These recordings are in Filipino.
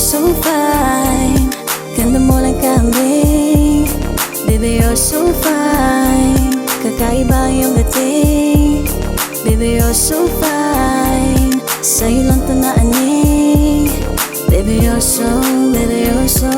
so fine. Ganda mo lang kambing. Baby, you're so fine. Kakaiba yung dating. Baby, you're so fine. Sa'yo lang to naaning. Baby, you're so, baby, you're so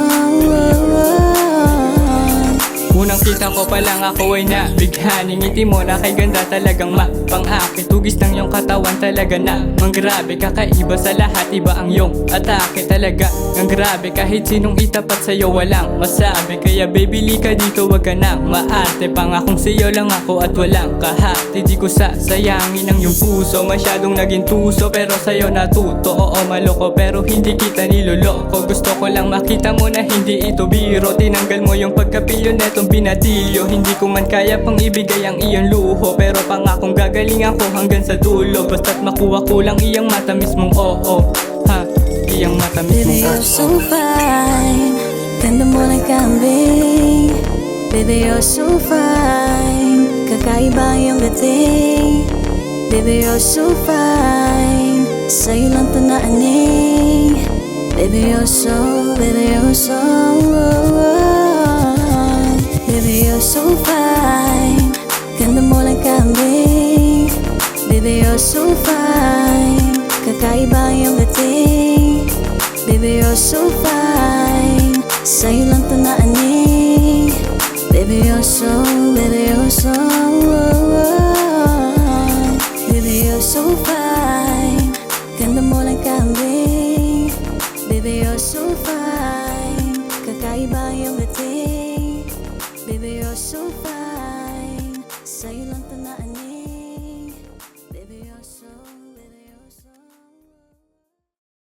Unang kita ko pa lang ako ay nabighaning ngiti mo na kay ganda talagang mapang-akit. Tugis ng iyong katawan talaga na mang grabe. Kakaiba sa lahat, iba ang iyong atake talaga. Ang grabe kahit sinong itapat sa'yo walang masabi. Kaya baby lika dito wag ka na maarte. Pangakong sa'yo lang ako at walang kahati. Di ko sasayangin ang iyong puso. Masyadong naging tuso pero sa'yo natuto. Oo maloko pero hindi kita niloloko. Gusto ko lang makita mo na hindi ito biro. Tinanggal mo yung pagkapilyo netong binatilyo. Hindi ko man kaya pang ibigay ang iyong luho, pero pangakong gagalingan ko hanggang sa dulo. Basta't makuha ko lang iyang matamis mong oo. Ha, iyang matamis mong Baby, you're so fine. Ganda mo lang kambing. Baby, you're so fine. Kakaiba yung dating. Baby, you're so fine. Sa'yo lang to naaning. Baby, you're so, baby, you're so Baby, you're so fine. Ganda mo lang kambing. Baby, you're so fine. Kakaiba yung dating. Baby, you're so fine. Sa'yo lang to naaning. Baby, you're so, baby, you're so Baby, you're so fine. Ganda mo lang kambing. Baby, you're so fine. Kakaiba yung dating. Baby, you're so fine.